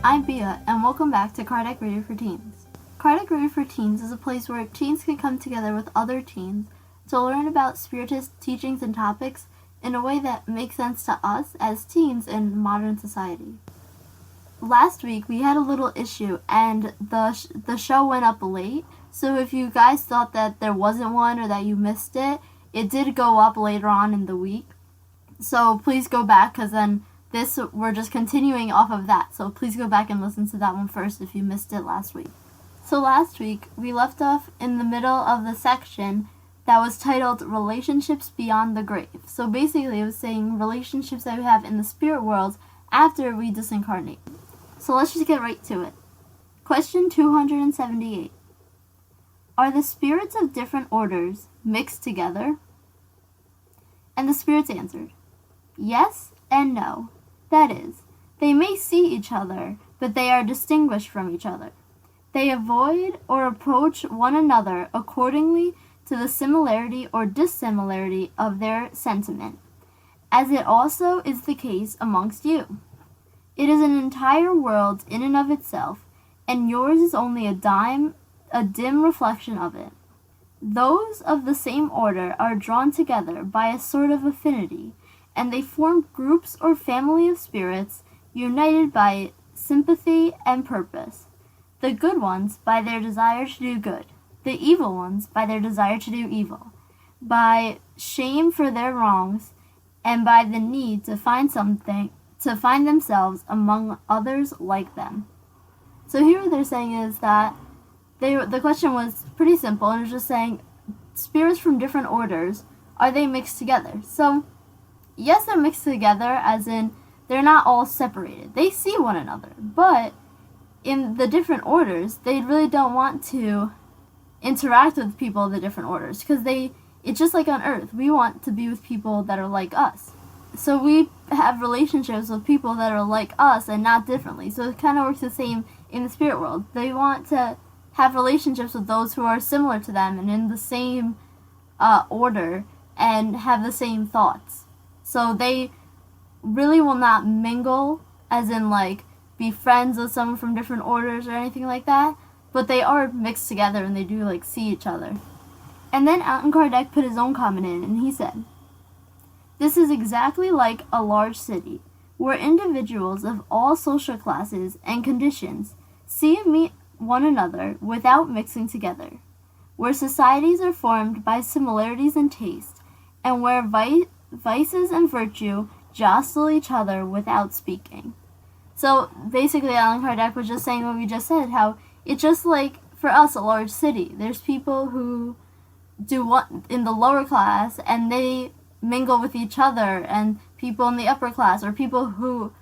I'm Bia, and welcome back to Card Deck Reader for Teens. Card Deck Reader for Teens is a place where teens can come together with other teens to learn about Spiritist teachings and topics in a way that makes sense to us as teens in modern society. Last week we had a little issue and the show went up late, so if you guys thought that there wasn't one or that you missed it, it did go up later on in the week. So please go back, because then we're just continuing off of that. So please go back and listen to that one first if you missed it last week. So last week we left off in the middle of the section that was titled Relationships Beyond the Grave. So basically it was saying relationships that we have in the spirit world after we disincarnate. So let's just get right to it. Question 278. Are the spirits of different orders mixed together? And the spirits answered, yes and no. That is, they may see each other, but they are distinguished from each other. They avoid or approach one another accordingly to the similarity or dissimilarity of their sentiment, as it also is the case amongst you. It is an entire world in and of itself, and yours is only a dim reflection of it. Those of the same order are drawn together by a sort of affinity, and they form groups or family of spirits united by sympathy and purpose. The good ones by their desire to do good, the evil ones by their desire to do evil, by shame for their wrongs, and by the need to find themselves among others like them. So here what they're saying is that the question was pretty simple, and it was just saying, spirits from different orders, are they mixed together? So, yes, they're mixed together, as in, they're not all separated. They see one another, but in the different orders, they really don't want to interact with people of the different orders, because it's just like on Earth. We want to be with people that are like us. So we have relationships with people that are like us and not differently. So it kind of works the same in the spirit world. They want to have relationships with those who are similar to them and in the same order and have the same thoughts. So they really will not mingle, as in like be friends with someone from different orders or anything like that, but they are mixed together and they do like see each other. And then Allan Kardec put his own comment in, and he said, this is exactly like a large city, where individuals of all social classes and conditions see and meet one another without mixing together, where societies are formed by similarities in taste, and where vices and virtue jostle each other without speaking. So basically Allan Kardec was just saying what we just said, how it's just like, for us, a large city. There's people who do what in the lower class, and they mingle with each other, and people in the upper class, or people who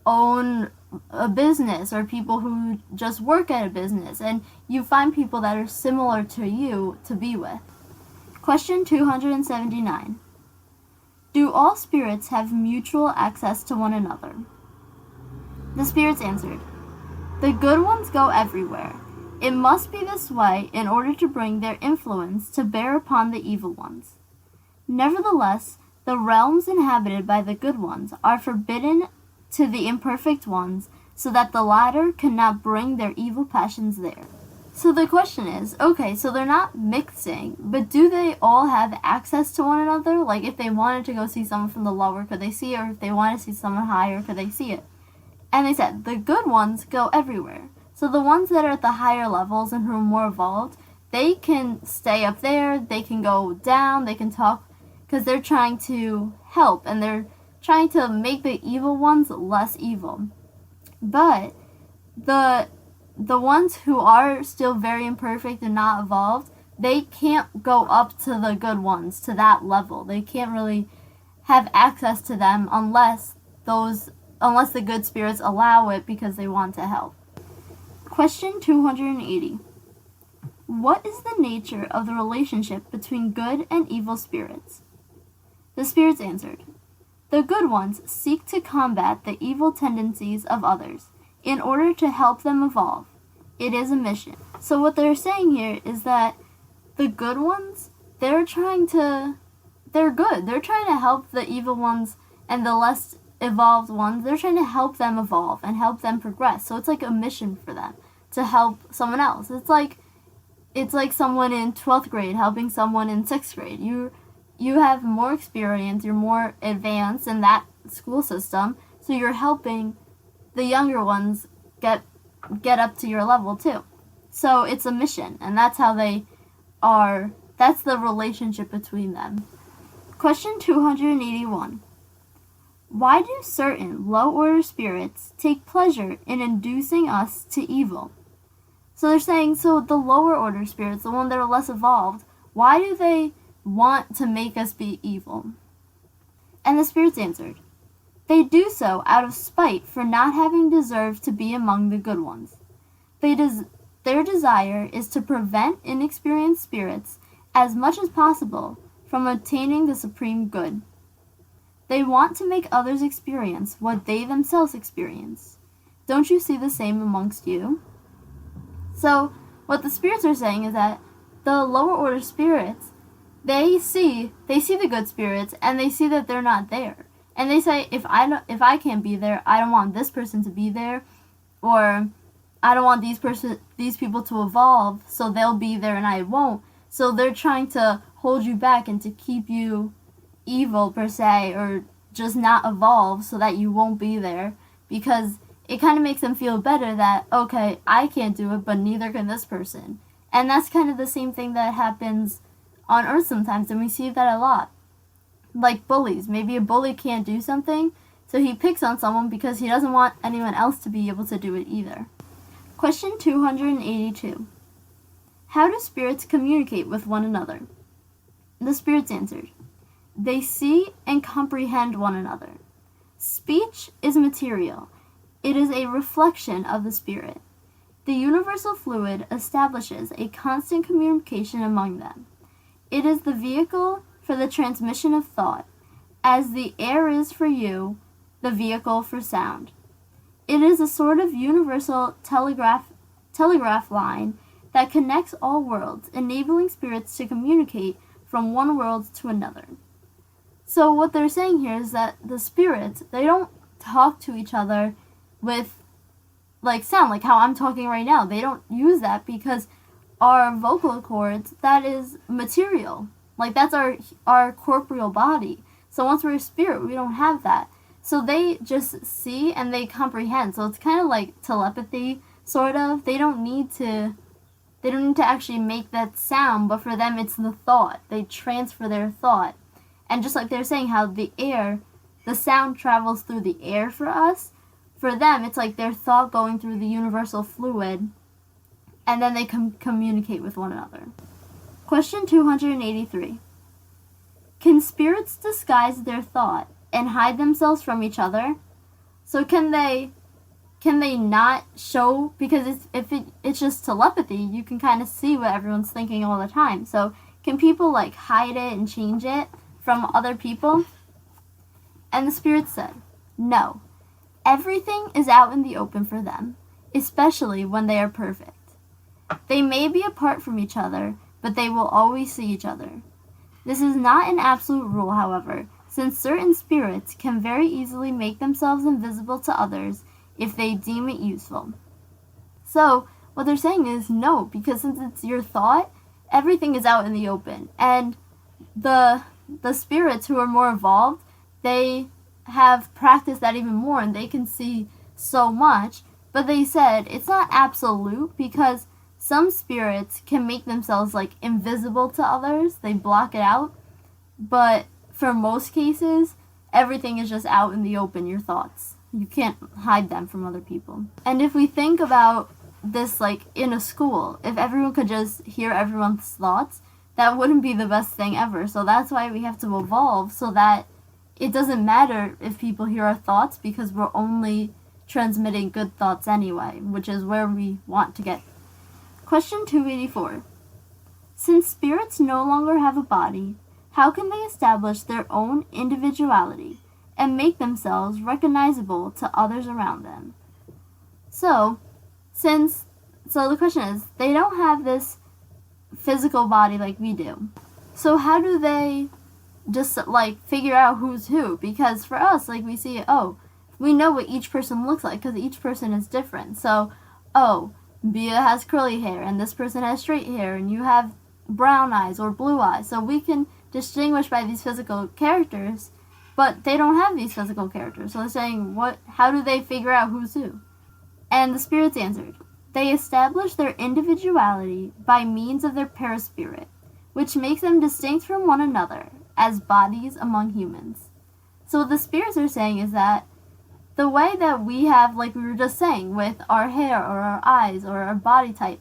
own a business, or people who just work at a business, and you find people that are similar to you to be with. Question 279. Do all spirits have mutual access to one another? The spirits answered, the good ones go everywhere. It must be this way in order to bring their influence to bear upon the evil ones. Nevertheless, the realms inhabited by the good ones are forbidden to the imperfect ones, so that the latter cannot bring their evil passions there. So the question is, okay, so they're not mixing, but do they all have access to one another? Like, if they wanted to go see someone from the lower, could they see it? Or if they want to see someone higher, could they see it? And they said, the good ones go everywhere. So the ones that are at the higher levels and who are more evolved, they can stay up there, they can go down, they can talk, because they're trying to help, and they're trying to make the evil ones less evil. But the ones who are still very imperfect and not evolved, they can't go up to the good ones, to that level. They can't really have access to them unless the good spirits allow it, because they want to help. Question 280. What is the nature of the relationship between good and evil spirits? The spirits answered, the good ones seek to combat the evil tendencies of others in order to help them evolve. It is a mission. So what they're saying here is that the good ones, they're good. They're trying to help the evil ones and the less evolved ones, they're trying to help them evolve and help them progress. So it's like a mission for them to help someone else. It's like someone in 12th grade helping someone in 6th grade. You have more experience, you're more advanced in that school system, so you're helping the younger ones get up to your level too. So it's a mission, and that's how that's the relationship between them. Question 281. Why do certain low-order spirits take pleasure in inducing us to evil? So they're saying, so the lower-order spirits, the ones that are less evolved, why do they want to make us be evil? And the spirits answered, they do so out of spite for not having deserved to be among the good ones. Their desire is to prevent inexperienced spirits as much as possible from obtaining the supreme good. They want to make others experience what they themselves experience. Don't you see the same amongst you? So, what the spirits are saying is that the lower order spirits, they see the good spirits, and they see that they're not there. And they say, if I can't be there, I don't want this person to be there, or I don't want these people to evolve, so they'll be there and I won't. So they're trying to hold you back and to keep you evil per se, or just not evolve so that you won't be there, because it kind of makes them feel better that, okay, I can't do it, but neither can this person. And that's kind of the same thing that happens on Earth sometimes, and we see that a lot. Like bullies. Maybe a bully can't do something, so he picks on someone because he doesn't want anyone else to be able to do it either. Question 282. How do spirits communicate with one another? The spirits answered, they see and comprehend one another. Speech is material. It is a reflection of the spirit. The universal fluid establishes a constant communication among them. It is the vehicle for the transmission of thought, as the air is for you the vehicle for sound. It is a sort of universal telegraph line that connects all worlds, enabling spirits to communicate from one world to another. So what they're saying here is that the spirits, they don't talk to each other with like sound, like how I'm talking right now. They don't use that because our vocal cords, that is material. Like that's our corporeal body. So once we're a spirit, we don't have that. So they just see and they comprehend. So it's kind of like telepathy, sort of. They don't need to actually make that sound, but for them it's the thought. They transfer their thought. And just like they're saying how the sound travels through the air for us, for them it's like their thought going through the universal fluid, and then they communicate with one another. Question 283. Can spirits disguise their thought and hide themselves from each other? So can they not show, because it's just telepathy, you can kind of see what everyone's thinking all the time. So can people like hide it and change it from other people? And the spirit said, no. Everything is out in the open for them, especially when they are perfect. They may be apart from each other, but they will always see each other. This is not an absolute rule, however, since certain spirits can very easily make themselves invisible to others if they deem it useful. So, what they're saying is no, because since it's your thought, everything is out in the open. And the spirits who are more evolved, they have practiced that even more, and they can see so much. But they said it's not absolute, because some spirits can make themselves like invisible to others. They block it out. But for most cases, everything is just out in the open, your thoughts. You can't hide them from other people. And if we think about this like in a school, if everyone could just hear everyone's thoughts, that wouldn't be the best thing ever. So that's why we have to evolve, so that it doesn't matter if people hear our thoughts, because we're only transmitting good thoughts anyway, which is where we want to get. Question 284. Since spirits no longer have a body, how can they establish their own individuality and make themselves recognizable to others around them? So the question is, they don't have this physical body like we do. So how do they just like figure out who's who, because for us, like, we see, oh, we know what each person looks like because each person is different. So, oh, Bia has curly hair and this person has straight hair and you have brown eyes or blue eyes. So we can distinguish by these physical characters, but they don't have these physical characters. So they're saying, how do they figure out who's who? And the spirits answered, they establish their individuality by means of their perispirit, which makes them distinct from one another as bodies among humans. So what the spirits are saying is that the way that we have, like we were just saying, with our hair or our eyes or our body type,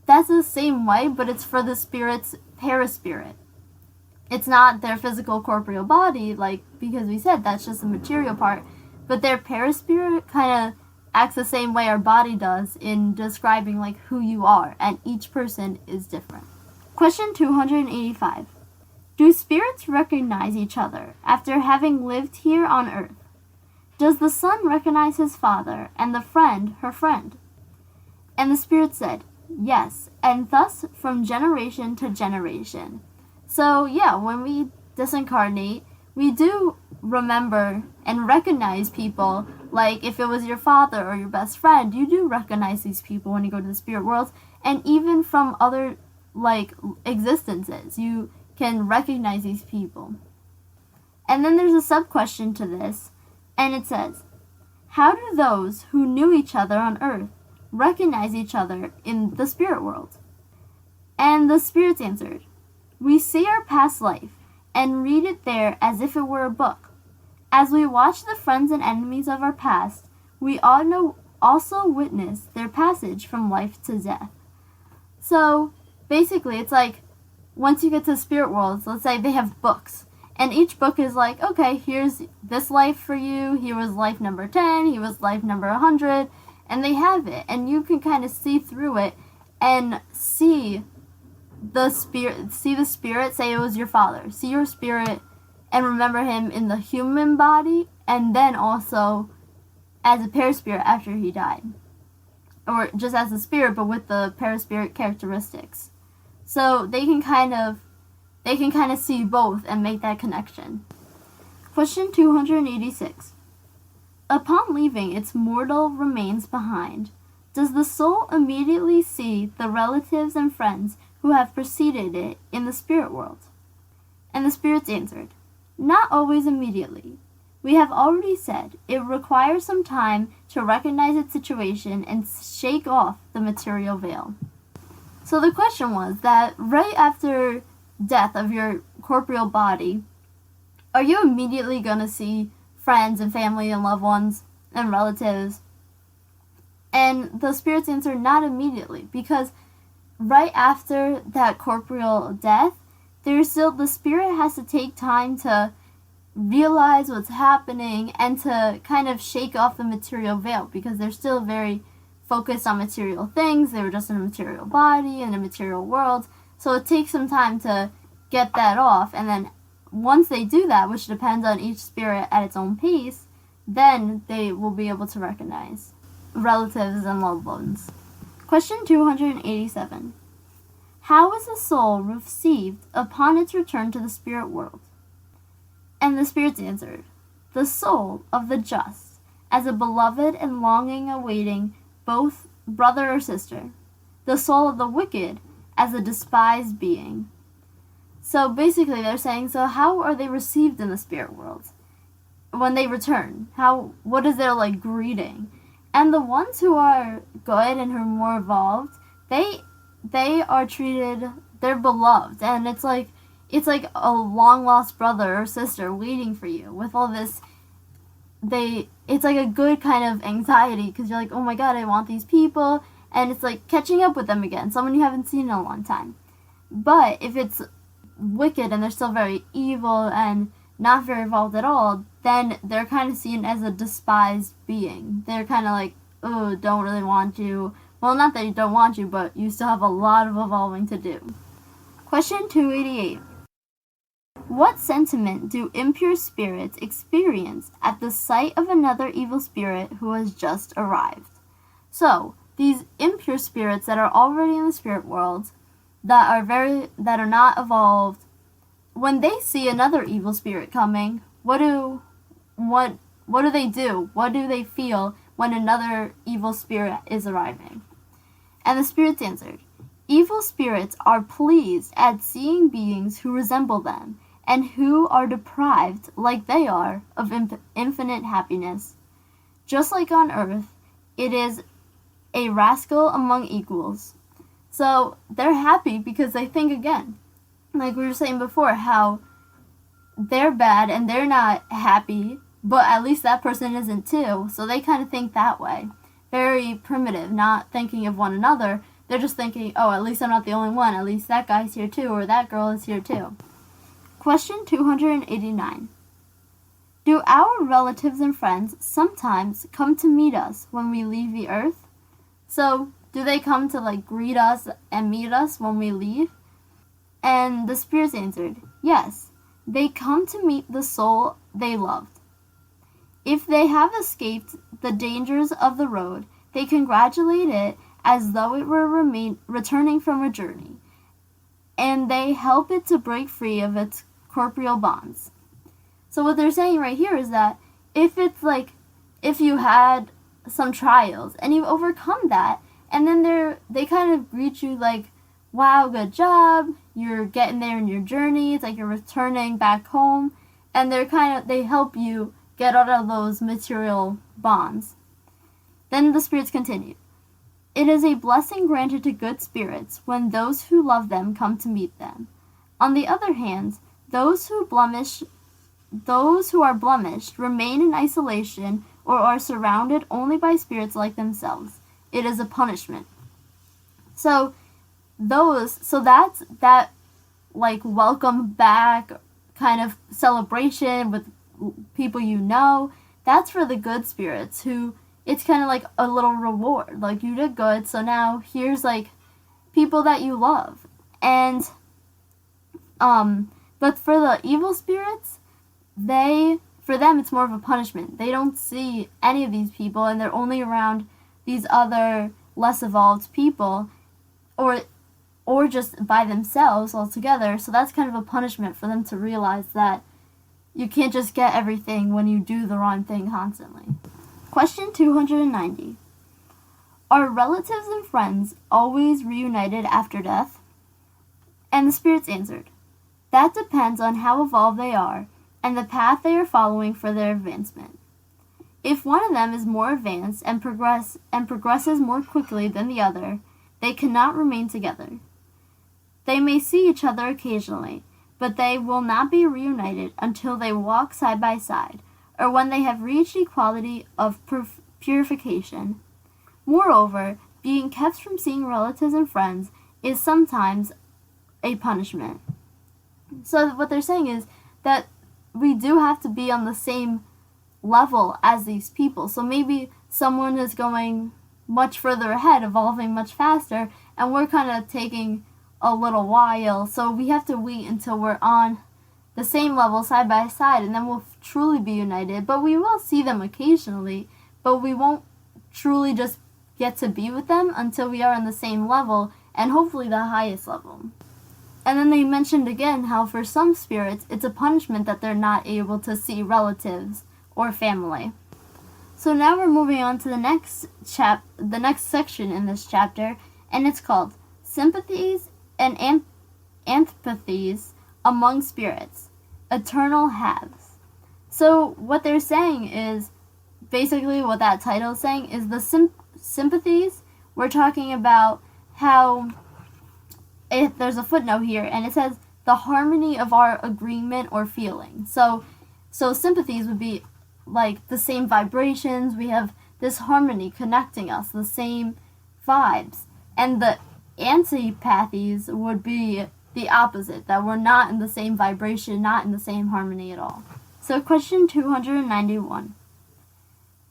that's the same way, but it's for the spirit's perispirit. It's not their physical corporeal body, like, because we said that's just the material part, but their perispirit kind of acts the same way our body does in describing, like, who you are, and each person is different. Question 285. Do spirits recognize each other after having lived here on earth? Does the son recognize his father, and the friend her friend? And the spirit said, yes, and thus from generation to generation. So yeah, when we disincarnate, we do remember and recognize people. Like if it was your father or your best friend, you do recognize these people when you go to the spirit world. And even from other, like, existences, you can recognize these people. And then there's a sub-question to this, and it says, how do those who knew each other on earth recognize each other in the spirit world? And the spirits answered, we see our past life and read it there as if it were a book. As we watch the friends and enemies of our past, we also witness their passage from life to death. So basically, it's like once you get to the spirit worlds, let's say they have books. And each book is like, okay, here's this life for you. Here was life number 10. Here was life number 100. And they have it. And you can kind of see through it and see the spirit say it was your father. See your spirit and remember him in the human body. And then also as a perispirit after he died. Or just as a spirit, but with the perispirit characteristics. So they can kind of see both and make that connection. Question 286. Upon leaving its mortal remains behind, does the soul immediately see the relatives and friends who have preceded it in the spirit world? And the spirits answered, not always immediately. We have already said it requires some time to recognize its situation and shake off the material veil. So the question was that right after death of your corporeal body, are you immediately going to see friends and family and loved ones and relatives? And the spirits answer, not immediately, because right after that corporeal death, the spirit has to take time to realize what's happening and to kind of shake off the material veil, because they're still very focused on material things. They were just in a material body in a material world. So it takes some time to get that off, and then once they do that, which depends on each spirit at its own pace, then they will be able to recognize relatives and loved ones. Question 287. How is the soul received upon its return to the spirit world? And the spirits answered, the soul of the just, as a beloved and longing awaiting both brother or sister. The soul of the wicked, as a despised being. So basically they're saying, so how are they received in the spirit world when they return? What is their, like, greeting? And the ones who are good and who are more evolved, they are treated, they're beloved, and it's like a long lost brother or sister waiting for you with all this. It's like a good kind of anxiety, because you're like, oh my god, I want these people, and it's like catching up with them again, someone you haven't seen in a long time. But if it's wicked and they're still very evil and not very evolved at all, then they're kind of seen as a despised being. They're kind of like, oh, don't really want you. Well, not that you don't want you, but you still have a lot of evolving to do. Question 288. What sentiment do impure spirits experience at the sight of another evil spirit who has just arrived? So, these impure spirits that are already in the spirit world, that are not evolved, when they see another evil spirit coming, what do they do? What do they feel when another evil spirit is arriving? And the spirits answered, evil spirits are pleased at seeing beings who resemble them, and who are deprived, like they are, of infinite happiness. Just like on earth, it is a rascal among equals. So they're happy because they think again. Like we were saying before, how they're bad and they're not happy, but at least that person isn't too. So they kind of think that way. Very primitive, not thinking of one another. They're just thinking, oh, at least I'm not the only one. At least that guy's here too, or that girl is here too. Question 289. Do our relatives and friends sometimes come to meet us when we leave the earth? So, do they come to greet us and meet us when we leave? And the spirits answered, yes, they come to meet the soul they loved. If they have escaped the dangers of the road, they congratulate it as though it were returning from a journey, and they help it to break free of its corporeal bonds. So what they're saying right here is that if it's if you had some trials and you've overcome that, and then they kind of greet you wow, good job, you're getting there in your journey, it's like you're returning back home, and they help you get out of those material bonds. Then the spirits continue. It is a blessing granted to good spirits when those who love them come to meet them. On the other hand, those who are blemished remain in isolation or are surrounded only by spirits like themselves. It is a punishment. So that's that welcome back kind of celebration with people you know. That's for the good spirits who it's kind of like a little reward. You did good, so now here's people that you love. And but for the evil spirits, for them it's more of a punishment. They don't see any of these people, and they're only around these other less evolved people, or just by themselves altogether. So that's kind of a punishment for them to realize that you can't just get everything when you do the wrong thing constantly. Question 290. Are relatives and friends always reunited after death? And the spirits answered, that depends on how evolved they are and the path they are following for their advancement. If one of them is more advanced and progresses more quickly than the other, they cannot remain together. They may see each other occasionally, but they will not be reunited until they walk side by side, or when they have reached equality of purification. Moreover, being kept from seeing relatives and friends is sometimes a punishment. So what they're saying is that we do have to be on the same level as these people. So maybe someone is going much further ahead, evolving much faster, and we're kind of taking a little while. So we have to wait until we're on the same level side by side, and then we'll truly be united. But we will see them occasionally, but we won't truly just get to be with them until we are on the same level, and hopefully the highest level. And then they mentioned again how for some spirits it's a punishment that they're not able to see relatives or family. So now we're moving on to the next section in this chapter, and it's called Sympathies and Antipathies Among Spirits, Eternal Halves. So what they're saying is, basically what that title is saying is the sympathies, we're talking about how there's a footnote here, and it says the harmony of our agreement or feeling. So sympathies would be the same vibrations, we have this harmony connecting us, the same vibes. And the antipathies would be the opposite, that we're not in the same vibration, not in the same harmony at all. So question 291.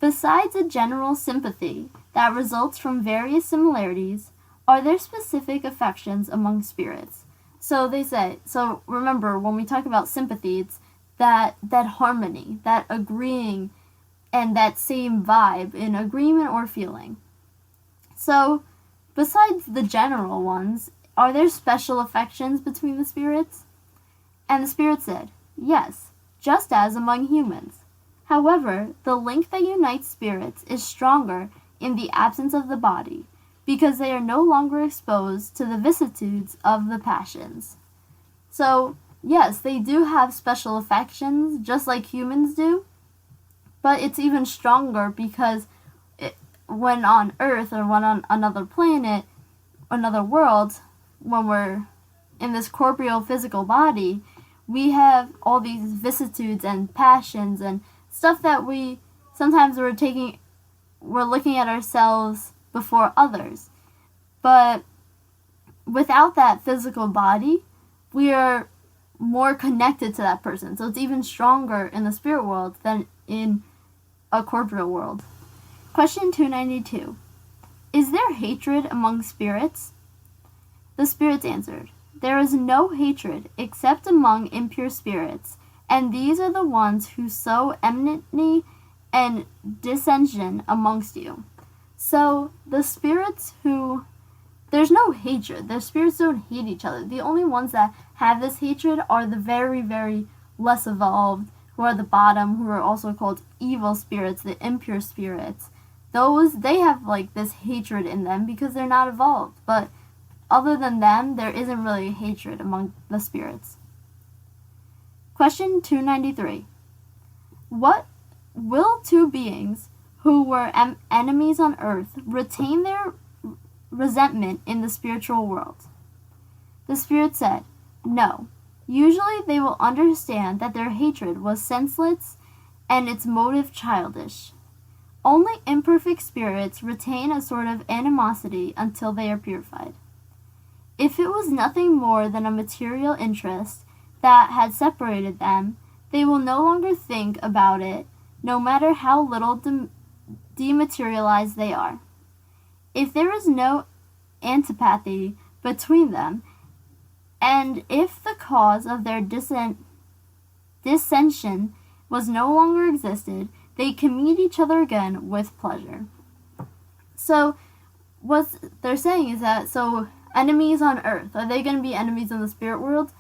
Besides a general sympathy that results from various similarities, are there specific affections among spirits? So they say, so remember, when we talk about sympathy, it's that harmony, that agreeing, and that same vibe in agreement or feeling. So, besides the general ones, are there special affections between the spirits? And the spirit said, "Yes, just as among humans. However, the link that unites spirits is stronger in the absence of the body, because they are no longer exposed to the vicissitudes of the passions." So, yes, they do have special affections, just like humans do, but it's even stronger because when on Earth or when on another planet, another world, when we're in this corporeal physical body, we have all these vicissitudes and passions and stuff that we're looking at ourselves before others. But without that physical body, we are more connected to that person. So it's even stronger in the spirit world than in a corporeal world. Question 292. Is there hatred among spirits? The spirits answered, "There is no hatred except among impure spirits, and these are the ones who sow enmity and dissension amongst you." So the spirits there's no hatred. The spirits don't hate each other. The only ones that have this hatred are the very, very less evolved, who are the bottom, who are also called evil spirits, the impure spirits. They have like this hatred in them because they're not evolved. But other than them, there isn't really hatred among the spirits. Question 293. What will two beings who were enemies on earth retain their resentment in the spiritual world? The spirit said, "No. Usually they will understand that their hatred was senseless and its motive childish. Only imperfect spirits retain a sort of animosity until they are purified. If it was nothing more than a material interest that had separated them, they will no longer think about it, no matter how little dematerialized they are. If there is no antipathy between them, and if the cause of their dissension was no longer existed, they can meet each other again with pleasure." So what they're saying is that, enemies on earth, are they going to be enemies in the spirit world?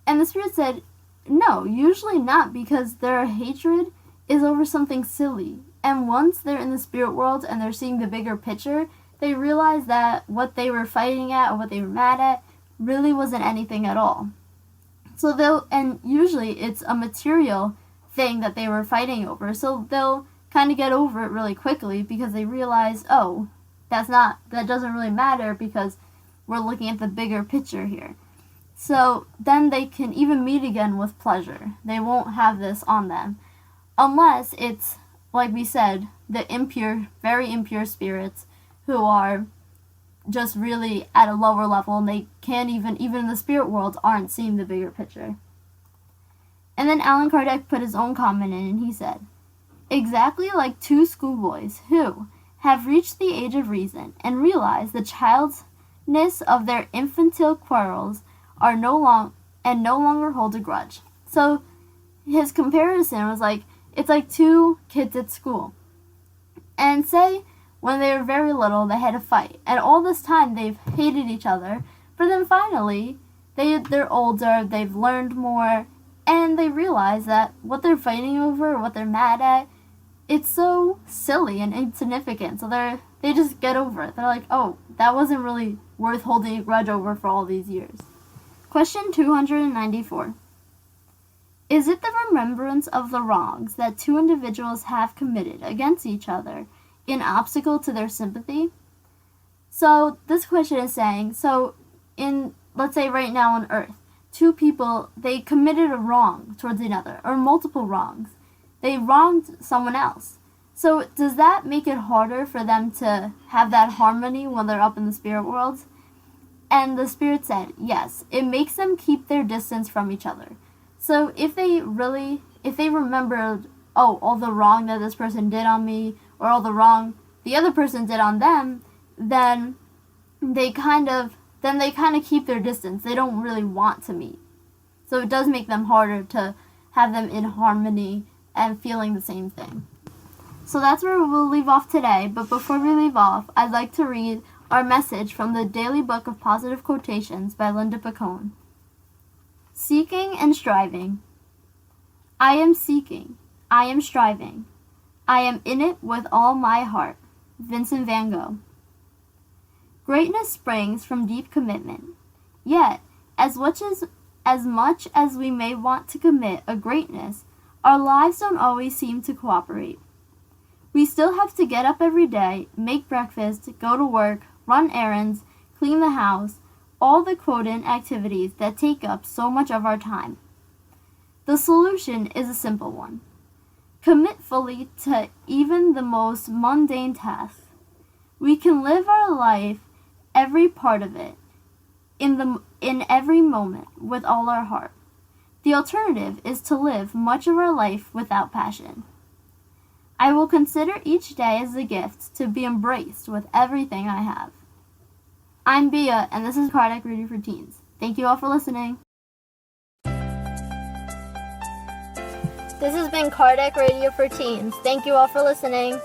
And the spirit said, no, usually not, because their hatred is over something silly. And once they're in the spirit world and they're seeing the bigger picture, they realize that what they were fighting at or what they were mad at really wasn't anything at all. And usually it's a material thing that they were fighting over. So they'll kind of get over it really quickly because they realize, oh, that doesn't really matter because we're looking at the bigger picture here. So then they can even meet again with pleasure. They won't have this on them. Unless it's, like we said, the impure, very impure spirits who are just really at a lower level and they can't even in the spirit world, aren't seeing the bigger picture. And then Allan Kardec put his own comment in and he said, "Exactly like two schoolboys who have reached the age of reason and realize the childishness of their infantile quarrels are no longer hold a grudge." So his comparison was like, it's like two kids at school. And say when they were very little, they had a fight. And all this time, they've hated each other. But then finally, they're older, they've learned more, and they realize that what they're fighting over, what they're mad at, it's so silly and insignificant. So they just get over it. They're like, oh, that wasn't really worth holding a grudge over for all these years. Question 294. Is it the remembrance of the wrongs that two individuals have committed against each other an obstacle to their sympathy? So this question is saying, let's say right now on Earth, two people, they committed a wrong towards another, or multiple wrongs. They wronged someone else. So does that make it harder for them to have that harmony when they're up in the spirit world? And the spirit said, yes, it makes them keep their distance from each other. So if they remembered, oh, all the wrong that this person did on me, or all the wrong the other person did on them, then they kind of keep their distance. They don't really want to meet. So it does make them harder to have them in harmony and feeling the same thing. So that's where we'll leave off today, but before we leave off, I'd like to read our message from the Daily Book of Positive Quotations by Linda Picone. Seeking and striving. I am seeking. I am striving. I am in it with all my heart. Vincent van Gogh. Greatness springs from deep commitment. Yet, as much as we may want to commit a greatness, our lives don't always seem to cooperate. We still have to get up every day, make breakfast, go to work, run errands, clean the house, all the quotient activities that take up so much of our time. The solution is a simple one. Commit fully to even the most mundane tasks. We can live our life, every part of it, in every moment, with all our heart. The alternative is to live much of our life without passion. I will consider each day as a gift to be embraced with everything I have. I'm Bia, and this is Cardiac Ready for Teens. Thank you all for listening. This has been Cardiac Radio for Teens. Thank you all for listening.